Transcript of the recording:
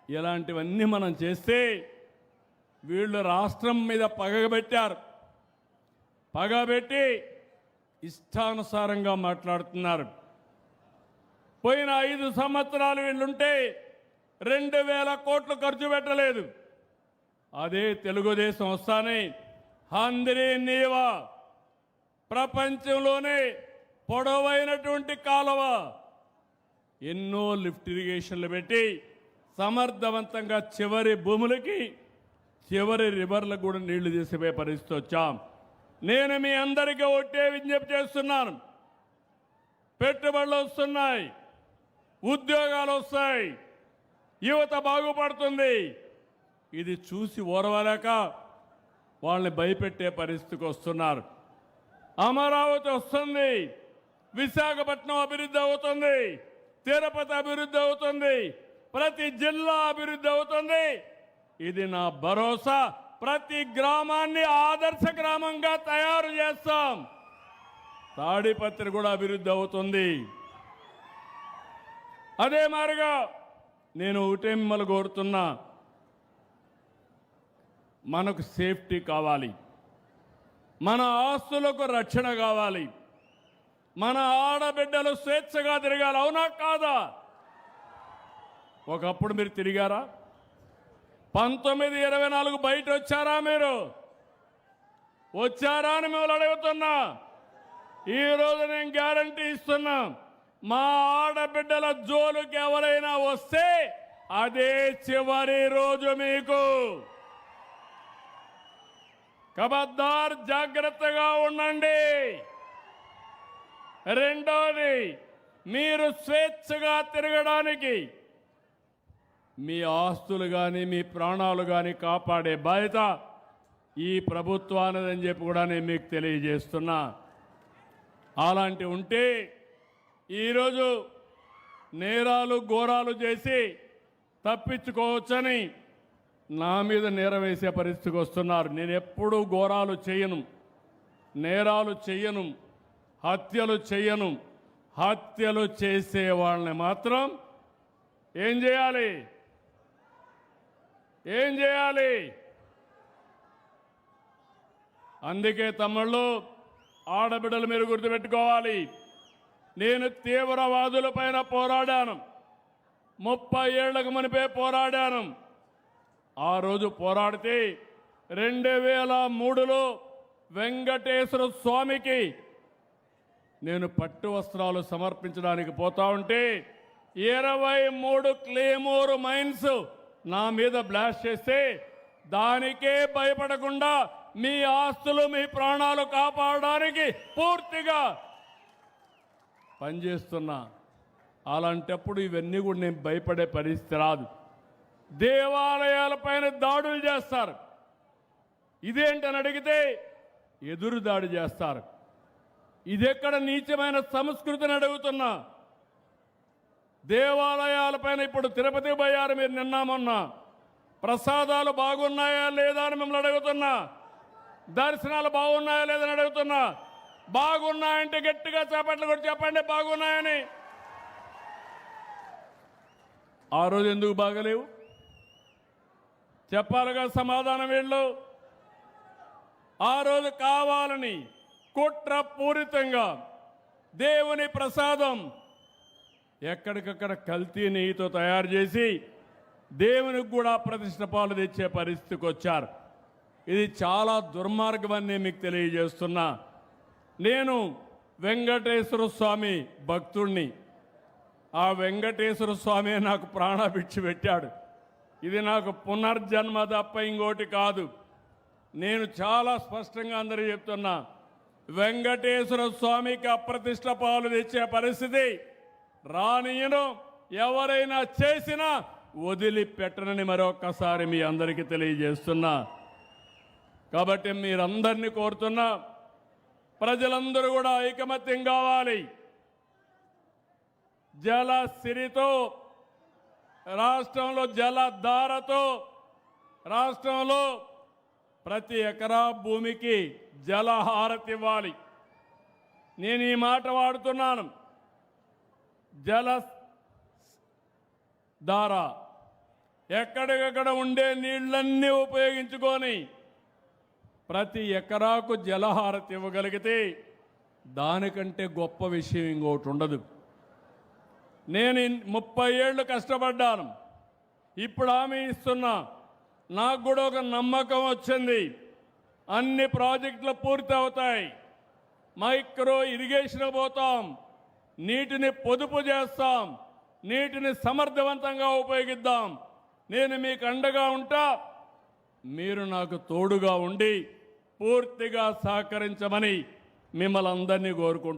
ఇలాంటివన్నీ మనం చేస్తే వీళ్ళు రాష్ట్రం మీద పగబెట్టారు. పగబెట్టి ఇష్టానుసారంగా మాట్లాడుతున్నారు. పోయిన 5 సంవత్సరాలు వీళ్ళుంటే 2000 కోట్లు ఖర్చు పెట్టలేదు. అదే తెలుగుదేశం వస్తానే హంద్రీ నీవా ప్రపంచంలోనే పొడవైనటువంటి కాలువ, ఎన్నో లిఫ్ట్ ఇరిగేషన్లు పెట్టి సమర్థవంతంగా చివరి భూములకి చివరి రివర్లకు కూడా నీళ్లు తీసిపోయే పరిస్థితి వచ్చాం. నేను మీ అందరికీ ఒకటే విజ్ఞప్తి చేస్తున్నాను. పెట్టుబడులు వస్తున్నాయి, ఉద్యోగాలు వస్తాయి, యువత బాగుపడుతుంది. ఇది చూసి ఓర్వలేక వాళ్ళని భయపెట్టే పరిస్థితికి వస్తున్నారు. అమరావతి వస్తుంది, విశాఖపట్నం అభివృద్ధి అవుతుంది, తిరుపతి అభివృద్ధి అవుతుంది, ప్రతి జిల్లా అభివృద్ధి అవుతుంది. ఇది నా భరోసా. ప్రతి గ్రామాన్ని ఆదర్శ గ్రామంగా తయారు చేస్తాం. తాడిపత్రి కూడా అభివృద్ధి అవుతుంది. అదే మాదిరిగా నేను ఒకటే మిమ్మల్ని కోరుతున్నా, మనకు సేఫ్టీ కావాలి, మన ఆస్తులకు రక్షణ కావాలి, మన ఆడబిడ్డలు స్వేచ్ఛగా తిరగాలి. అవునా కాదా? ఒకప్పుడు మీరు తిరిగారా? 1924 బయట వచ్చారా? మీరు వచ్చారా అని మిమ్మల్ని అడుగుతున్నా. ఈరోజు నేను గ్యారంటీ ఇస్తున్నా, మా ఆడబిడ్డల జోలుకి ఎవరైనా వస్తే అదే చివరి రోజు మీకు. ఖబర్దార్, జాగ్రత్తగా ఉండండి. రెండోది, మీరు స్వేచ్ఛగా తిరగడానికి మీ ఆస్తులు కానీ మీ ప్రాణాలు కానీ కాపాడే బాధ్యత ఈ ప్రభుత్వానిదని చెప్పి కూడా నేను మీకు తెలియజేస్తున్నా. అలాంటి ఉంటే ఈరోజు నేరాలు ఘోరాలు చేసి తప్పించుకోవచ్చని నా మీద నేరం వేసే పరిస్థితికి వస్తున్నారు. నేను ఎప్పుడూ ఘోరాలు చేయను, నేరాలు చేయను, హత్యలు చేయను. హత్యలు చేసే వాళ్ళని మాత్రం ఏం చేయాలి? ఏం చేయాలి? అందుకే తమ్ముళ్ళు, ఆడబిడ్డలు మీరు గుర్తుపెట్టుకోవాలి. నేను తీవ్రవాదుల పైన పోరాడాను. 30 ఏళ్లకు మునిపే పోరాడాను. ఆ రోజు పోరాడితే 2003లో వెంకటేశ్వర స్వామికి నేను పట్టు వస్త్రాలు సమర్పించడానికి పోతా ఉంటే 23 క్లేమోర్ మైన్స్ నా మీద బ్లాస్ట్ చేస్తే దానికే భయపడకుండా మీ ఆస్తులు మీ ప్రాణాలు కాపాడడానికి పూర్తిగా పనిచేస్తున్నా. అలాంటప్పుడు ఇవన్నీ కూడా నేను భయపడే పరిస్థితి రాదు. దేవాలయాలపైన దాడులు చేస్తారు. ఇదేంటని అడిగితే ఎదురు దాడి చేస్తారు. ఇదెక్కడ నీచమైన సంస్కృతిని అడుగుతున్నా. దేవాలయాలపైన ఇప్పుడు తిరుపతి పోయారు మీరు నిన్న మొన్న. ప్రసాదాలు బాగున్నాయా లేదా అని మిమ్మల్ని అడుగుతున్నా. దర్శనాలు బాగున్నాయా లేదని అడుగుతున్నా. బాగున్నాయంటే గట్టిగా చేపట్లు కూడా చెప్పండి బాగున్నాయని. ఆ రోజు ఎందుకు బాగలేవు చెప్పాలిగా సమాధానం వీళ్ళు. ఆ రోజు కావాలని కుట్రపూరితంగా దేవుని ప్రసాదం ఎక్కడికక్కడ కల్తీ నెయ్యితో తయారు చేసి దేవునికి కూడా ప్రతిష్ట పాలు తెచ్చే పరిస్థితికి వచ్చారు. ఇది చాలా దుర్మార్గం అని మీకు తెలియజేస్తున్నా. నేను వెంకటేశ్వర స్వామి భక్తుణ్ణి. ఆ వెంకటేశ్వర స్వామి నాకు ప్రాణభిక్ష పెట్టాడు. ఇది నాకు పునర్జన్మ తప్ప ఇంకోటి కాదు. నేను చాలా స్పష్టంగా అందరూ చెప్తున్నా, వెంకటేశ్వర స్వామికి అప్రతిష్ట పాలు తెచ్చే పరిస్థితి రానియను. ఎవరైనా చేసినా వదిలిపెట్టనని మరొక్కసారి మీ అందరికీ తెలియజేస్తున్నా. కాబట్టి మీరందరినీ కోరుతున్నా, ప్రజలందరూ కూడా ఐకమత్యం కావాలి. జలసిరితో రాష్ట్రంలో జలధారతో రాష్ట్రంలో ప్రతి ఎకరా భూమికి జలహారతి ఇవ్వాలి. నేను ఈ మాట వాడుతున్నాను. జల ధార ఎక్కడికక్కడ ఉండే నీళ్లన్నీ ఉపయోగించుకొని ప్రతి ఎకరాకు జలహారతి ఇవ్వగలిగితే దానికంటే గొప్ప విషయం ఇంకోటి ఉండదు. నేను 30 ఏళ్ళు కష్టపడ్డాను. ఇప్పుడు హామీ ఇస్తున్నా, నాకు కూడా ఒక నమ్మకం వచ్చింది. అన్ని ప్రాజెక్టులు పూర్తి అవుతాయి. మైక్రో ఇరిగేషన్ పోతాం, నీటిని పొదుపు చేస్తాం, నీటిని సమర్థవంతంగా ఉపయోగిద్దాం. నేను మీకు అండగా ఉంటా, మీరు నాకు తోడుగా ఉండి పూర్తిగా సహకరించమని మిమ్మల్ని అందరినీ కోరుకుంటున్నాను.